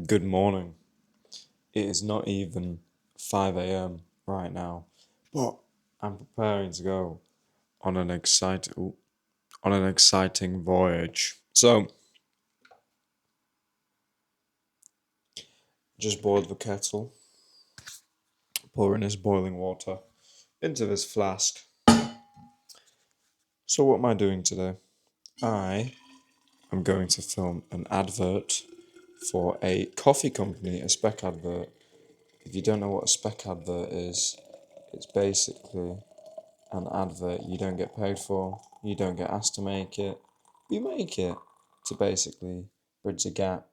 Good morning. It is not even 5 a.m. right now, but I'm preparing to go on an exciting voyage. So, just boiled the kettle, pouring this boiling water into this flask. So, what am I doing today? I am going to film an advert for a coffee company, a spec advert. If you don't know what a spec advert is, it's basically an advert you don't get paid for, you don't get asked to make it, you make it to basically bridge a gap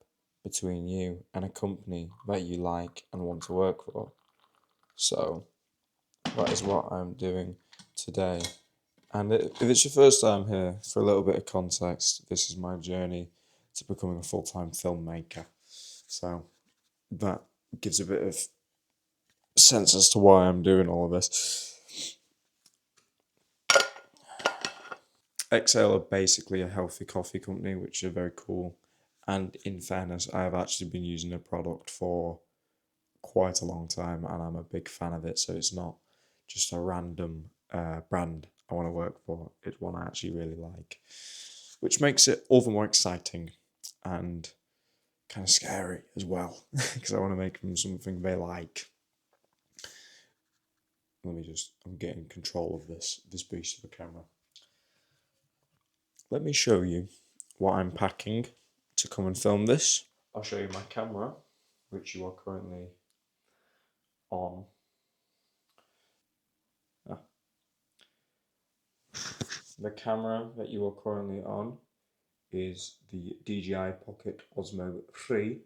between you and a company that you like and want to work for. So that is what I'm doing today. And if it's your first time here, for a little bit of context, this is my journey to becoming a full-time filmmaker. So that gives a bit of sense as to why I'm doing all of this. XL are basically a healthy coffee company, which are very cool. And in fairness, I have actually been using the product for quite a long time and I'm a big fan of it. So it's not just a random brand I want to work for, it's one I actually really like, which makes it all the more exciting and kind of scary as well because I want to make them something they like. I'm getting control of this beast of a camera. Let me show you what I'm packing to come and film this. I'll show you my camera, which you are currently on. The camera that you are currently on is the DJI Pocket Osmo 3,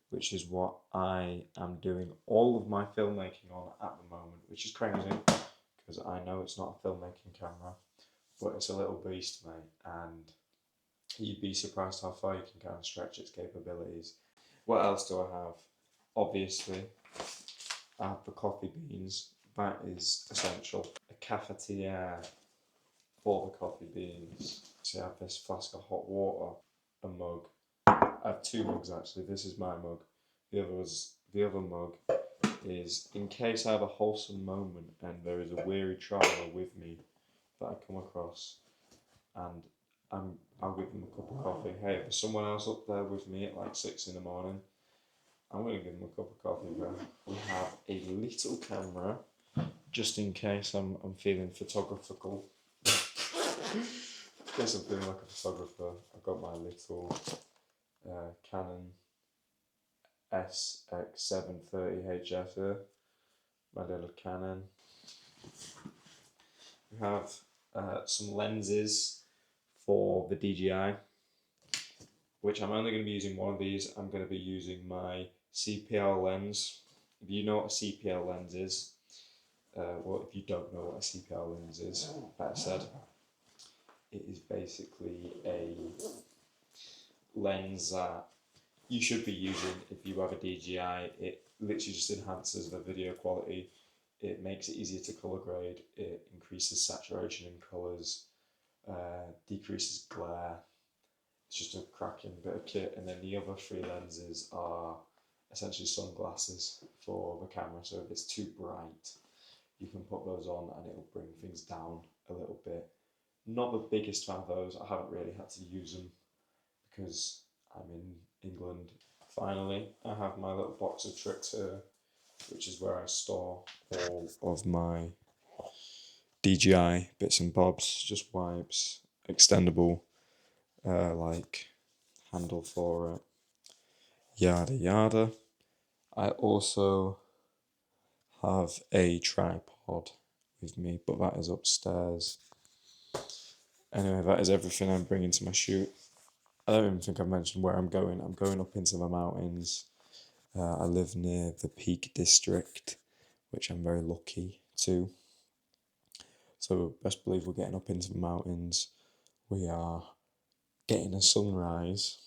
which is what I am doing all of my filmmaking on at the moment, which is crazy because I know it's not a filmmaking camera, but it's a little beast, mate, and you'd be surprised how far you can kind of stretch its capabilities. What else do I have? Obviously, I have the coffee beans. That is essential. A cafetiere for the coffee beans. So I have this flask of hot water, a mug. I have two mugs actually. This is my mug. The other mug is in case I have a wholesome moment and there is a weary traveller with me that I come across, and I'll give them a cup of coffee. Hey, if there's someone else up there with me at like 6 in the morning, I'm going to give them a cup of coffee, bro. We have a little camera, just in case I'm feeling photographical. In case I'm feeling like a photographer, I've got my little Canon SX730 HF here, my little Canon. We have some lenses for the DJI, which I'm only going to be using one of these. I'm going to be using my CPL lens. If you know what a CPL lens is, well, if you don't know what a CPL lens is, better said, it is basically a lens that you should be using if you have a DJI. It literally just enhances the video quality. It makes it easier to color grade. It increases saturation in colors, decreases glare. It's just a cracking bit of kit. And then the other three lenses are essentially sunglasses for the camera. So if it's too bright, you can put those on and it'll bring things down a little bit. Not the biggest fan of those. I haven't really had to use them because I'm in England. Finally, I have my little box of tricks here, which is where I store all of my DJI bits and bobs, just wipes, extendable like handle for it, yada yada. I also have a tripod with me, but that is upstairs. Anyway, that is everything I'm bringing to my shoot. I don't even think I've mentioned where I'm going. I'm going up into the mountains. I live near the Peak District, which I'm very lucky to. So best believe we're getting up into the mountains. We are getting a sunrise,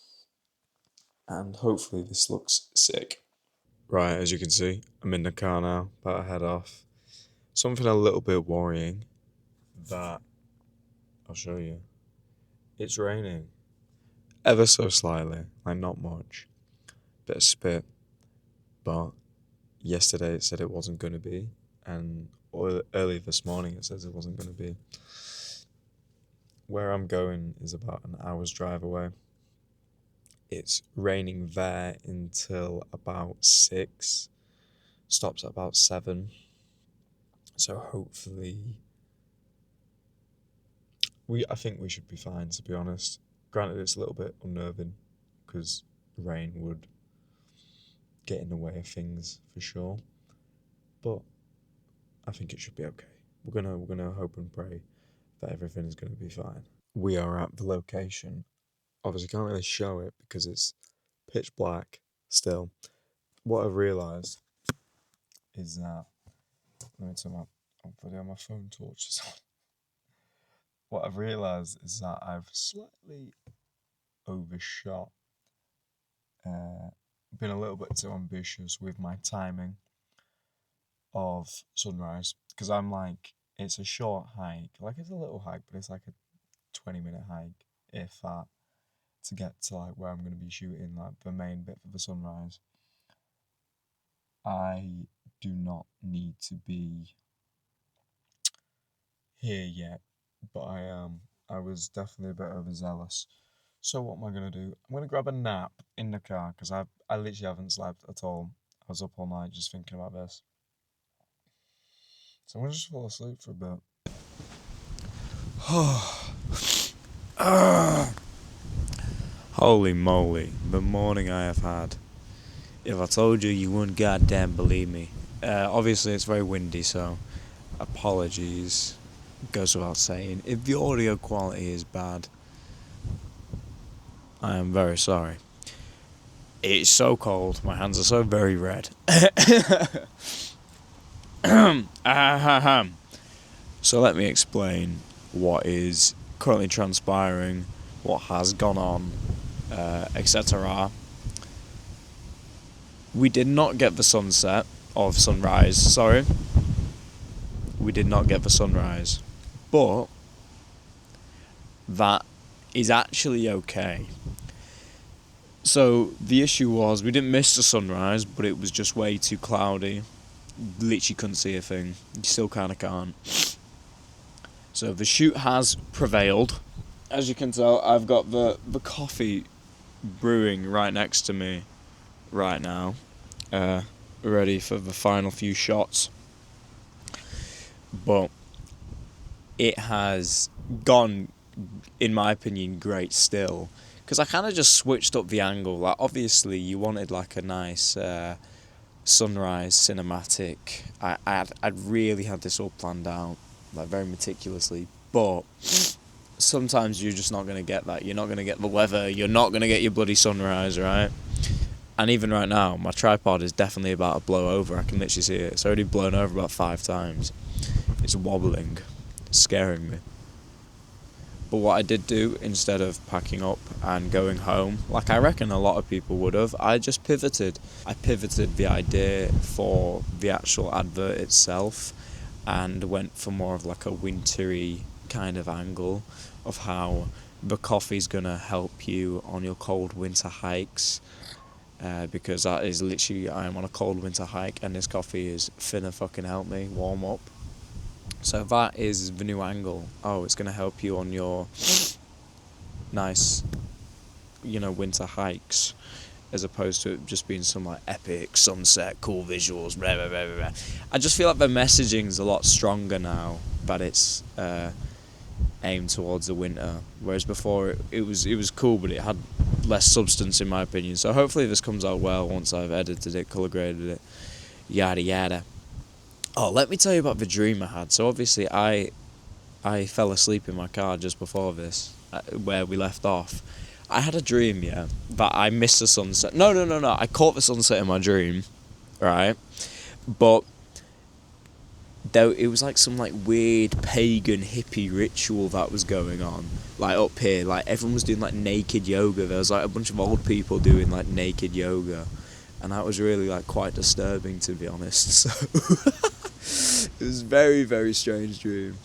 and hopefully this looks sick. Right, as you can see, I'm in the car now, about to head off. Something a little bit worrying that I'll show you. It's raining. Ever so slightly, like not much. bit of spit, but yesterday it said it wasn't going to be, and early this morning it says it wasn't going to be. Where I'm going is about an hour's drive away. It's raining there until about 6, stops at about 7, so hopefully I think we should be fine, to be honest. Granted, it's a little bit unnerving because rain would get in the way of things for sure, but I think it should be okay. We're gonna hope and pray that everything is gonna be fine. We are at the location. Obviously, can't really show it because it's pitch black still. What I've realised is that let me turn my phone torches on. What I've realised is that I've slightly overshot. Been a little bit too ambitious with my timing of sunrise because I'm like, it's a short hike, like it's a little hike, but it's like a 20-minute hike, if that, to get to like where I'm going to be shooting like the main bit for the sunrise. I do not need to be here yet, but I am. I was definitely a bit overzealous. So what am I going to do? I'm going to grab a nap in the car because I literally haven't slept at all. I was up all night just thinking about this. So I'm going to just fall asleep for a bit. Holy moly, the morning I have had. If I told you, you wouldn't goddamn believe me. Obviously, it's very windy, so apologies. Goes without saying. If the audio quality is bad, I am very sorry. It's so cold. My hands are so very red. So let me explain what is currently transpiring, what has gone on, etc. We did not get the sunrise, sorry. We did not get the sunrise. But that is actually okay. So the issue was we didn't miss the sunrise, but it was just way too cloudy. Literally couldn't see a thing. You still kind of can't. So the shoot has prevailed. As you can tell, I've got the coffee brewing right next to me right now, ready for the final few shots. But it has gone, in my opinion, great still. Because I kind of just switched up the angle. Like, obviously, you wanted like a nice sunrise cinematic. I'd really had this all planned out, like very meticulously. But sometimes you're just not going to get that. You're not going to get the weather. You're not going to get your bloody sunrise, right? And even right now, my tripod is definitely about to blow over. I can literally see it. It's already blown over about 5 times. It's wobbling. It's scaring me. But what I did do, instead of packing up and going home, like I reckon a lot of people would have, I just pivoted. I pivoted the idea for the actual advert itself and went for more of like a wintry kind of angle of how the coffee's going to help you on your cold winter hikes. Because that is literally, I am on a cold winter hike and this coffee is finna fucking help me warm up. So that is the new angle. Oh, it's going to help you on your nice, winter hikes, as opposed to it just being some like epic sunset, cool visuals, blah, blah, blah, blah. I just feel like the messaging's a lot stronger now that it's aimed towards the winter, whereas before it was cool, but it had less substance in my opinion. So hopefully this comes out well once I've edited it, color graded it, yada yada. Oh, let me tell you about the dream I had. So obviously I fell asleep in my car just before this, where we left off. I had a dream, that I missed the sunset. No. I caught the sunset in my dream, right? But though it was like some like weird pagan hippie ritual that was going on, like up here. Like everyone was doing like naked yoga. There was like a bunch of old people doing like naked yoga. And that was really like quite disturbing, to be honest. So it was a very, very strange dream.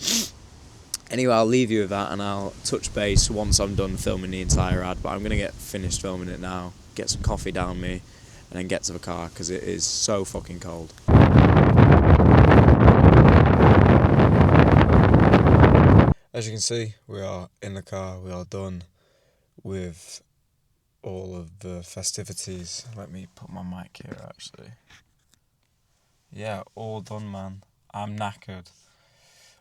Anyway, I'll leave you with that and I'll touch base once I'm done filming the entire ad. But I'm going to get finished filming it now, get some coffee down me, and then get to the car because it is so fucking cold. As you can see, we are in the car. We are done with all of the festivities. Let me put my mic here actually. Yeah, all done, man. I'm knackered.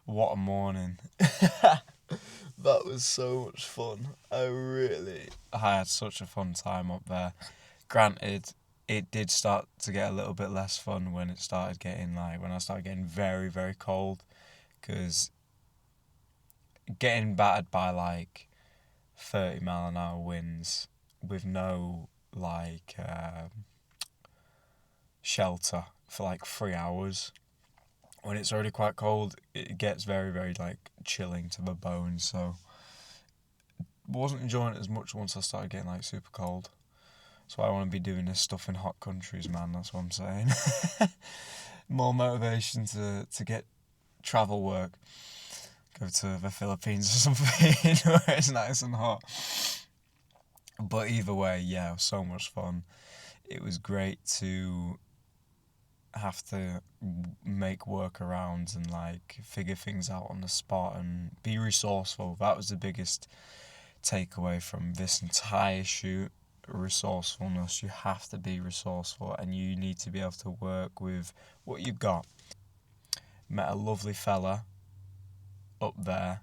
What a morning. That was so much fun. I had such a fun time up there. Granted, it did start to get a little bit less fun when it started getting when I started getting very, very cold, because getting battered by 30-mile-an-hour winds with no shelter for 3 hours, when it's already quite cold, it gets very, very chilling to the bone. So wasn't enjoying it as much once I started getting super cold. So I want to be doing this stuff in hot countries, man. That's what I'm saying. More motivation to get travel work. Go to the Philippines or something where it's nice and hot. But either way, yeah, it was so much fun. It was great to have to make workarounds and figure things out on the spot and be resourceful. That was the biggest takeaway from this entire shoot. Resourcefulness. You have to be resourceful, and you need to be able to work with what you've got. Met a lovely fella up there,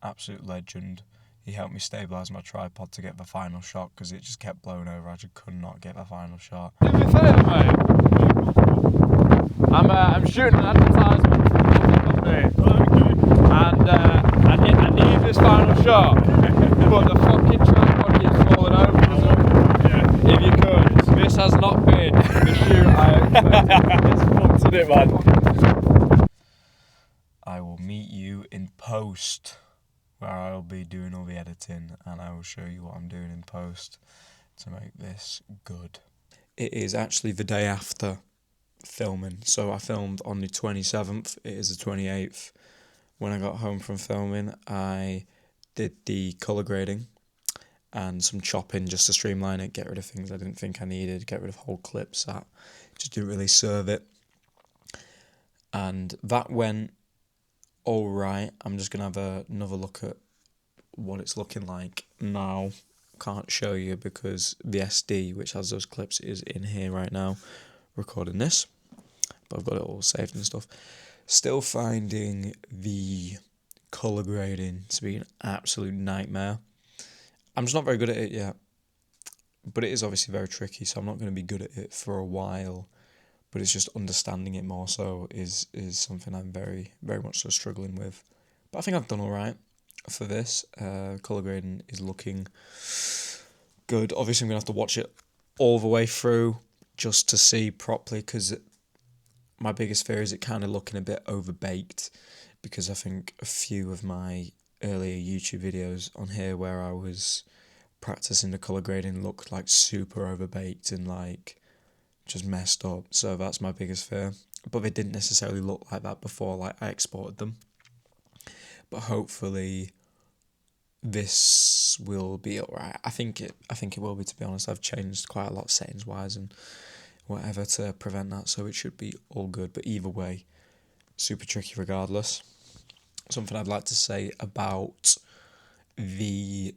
absolute legend. He helped me stabilise my tripod to get the final shot because it just kept blowing over. I just could not get the final shot. Do me a favour, mate. I'm shooting an advertisement for a company, and I need this final shot, but the fucking tripod keeps falling over. Yeah. If you could, this has not been the shoot I expected. It's fucked it, man. I will meet you in post, where I'll be doing all the editing, and I will show you what I'm doing in post to make this good. It is actually the day after filming, so I filmed on the 27th, it is the 28th. When I got home from filming, I did the colour grading and some chopping just to streamline it, get rid of things I didn't think I needed, get rid of whole clips that just didn't really serve it. And that went alright. I'm just going to have another look at what it's looking like now. Can't show you because the SD, which has those clips, is in here right now recording this, but I've got it all saved and stuff. Still finding the colour grading to be an absolute nightmare. I'm just not very good at it yet, but it is obviously very tricky, so I'm not going to be good at it for a while. But it's just understanding it more so is something I'm very, very much so struggling with. But I think I've done alright for this. Colour grading is looking good. Obviously I'm going to have to watch it all the way through just to see properly, because my biggest fear is it kind of looking a bit overbaked, because I think a few of my earlier YouTube videos on here where I was practicing the colour grading looked super overbaked and just messed up. So that's my biggest fear. But they didn't necessarily look like that before I exported them. But hopefully this will be alright. I think it will be, to be honest. I've changed quite a lot settings wise and whatever to prevent that, so it should be all good. But either way, super tricky regardless. Something I'd like to say about the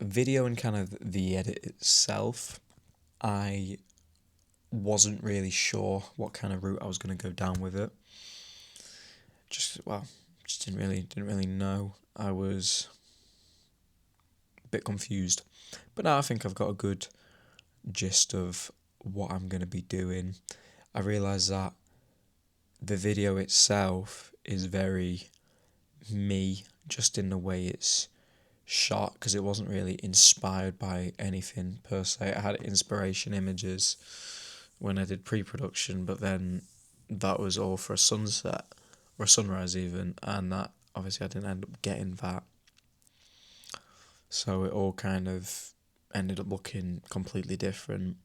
video and kind of the edit itself, I wasn't really sure what kind of route I was going to go down with it. Just didn't really know. I was a bit confused, but now I think I've got a good gist of what I'm going to be doing. I realise that the video itself is very me, just in the way it's shot, because it wasn't really inspired by anything per se. I had inspiration images when I did pre-production, but then that was all for a sunset or a sunrise even, and that obviously I didn't end up getting that, so it all kind of ended up looking completely different,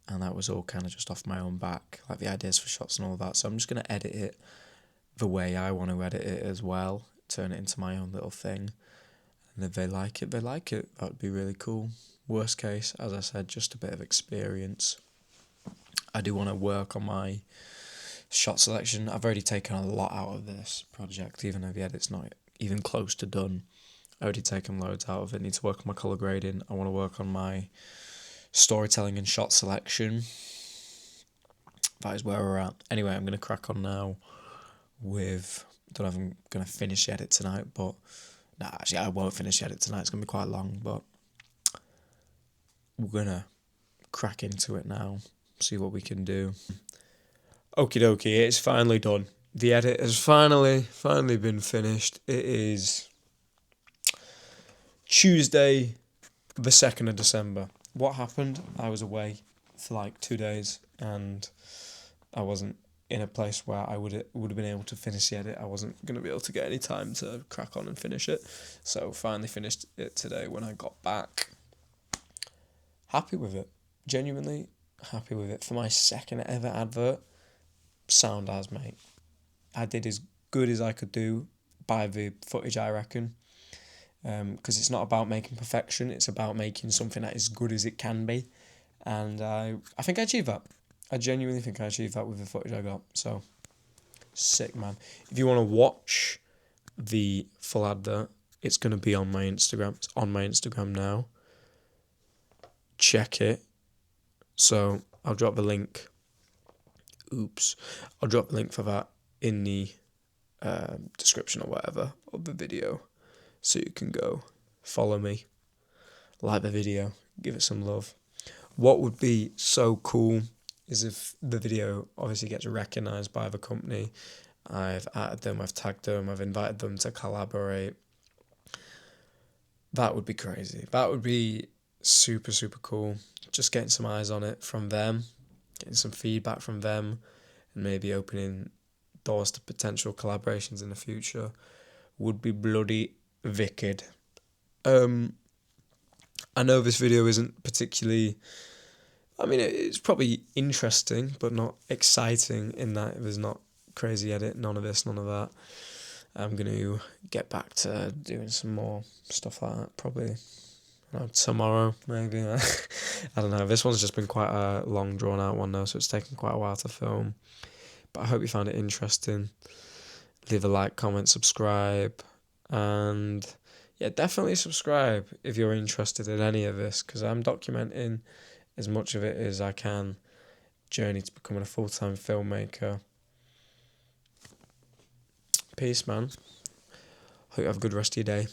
and that was all kind of just off my own back, the ideas for shots and all that. So I'm just going to edit it the way I want to edit it as well, turn it into my own little thing, and if they like it, they like it. That would be really cool. Worst case, as I said, just a bit of experience. I do want to work on my shot selection. I've already taken a lot out of this project, even though the edit's not even close to done. I've already taken loads out of it. I need to work on my colour grading. I want to work on my storytelling and shot selection. That is where we're at. Anyway, I'm going to crack on now with... don't know if I'm going to finish the edit tonight, but... nah, actually, I won't finish the edit tonight. It's going to be quite long, but... we're going to crack into it now. See what we can do. Okie dokie, it's finally done. The edit has finally been finished. It is Tuesday, the 2nd of December. What happened? I was away for like 2 days, and I wasn't in a place where I would have been able to finish the edit. I wasn't going to be able to get any time to crack on and finish it. So finally finished it today when I got back. Happy with it. Genuinely happy with it. For my second ever advert, sound as, mate. I did as good as I could do by the footage, I reckon. Because it's not about making perfection, it's about making something that is good as it can be. And I think I achieved that. I genuinely think I achieved that with the footage I got. So, sick, man. If you want to watch the full advert, it's going to be on my Instagram. It's on my Instagram now. Check it. So, I'll drop the link. I'll drop the link for that in the description or whatever of the video. So you can go follow me, like the video, give it some love. What would be so cool is if the video obviously gets recognised by the company. I've added them, I've tagged them, I've invited them to collaborate. That would be crazy. That would be super, super cool. Just getting some eyes on it from them, getting some feedback from them, and maybe opening doors to potential collaborations in the future would be bloody wicked. I know this video isn't particularly... I mean, it's probably interesting, but not exciting in that there's not crazy edit, none of this, none of that. I'm going to get back to doing some more stuff like that, probably tomorrow, maybe. I don't know. This one's just been quite a long, drawn-out one, though, so it's taken quite a while to film. But I hope you found it interesting. Leave a like, comment, subscribe, and... yeah, definitely subscribe if you're interested in any of this, because I'm documenting as much of it as I can. Journey to becoming a full-time filmmaker. Peace, man. Hope you have a good rest of your day.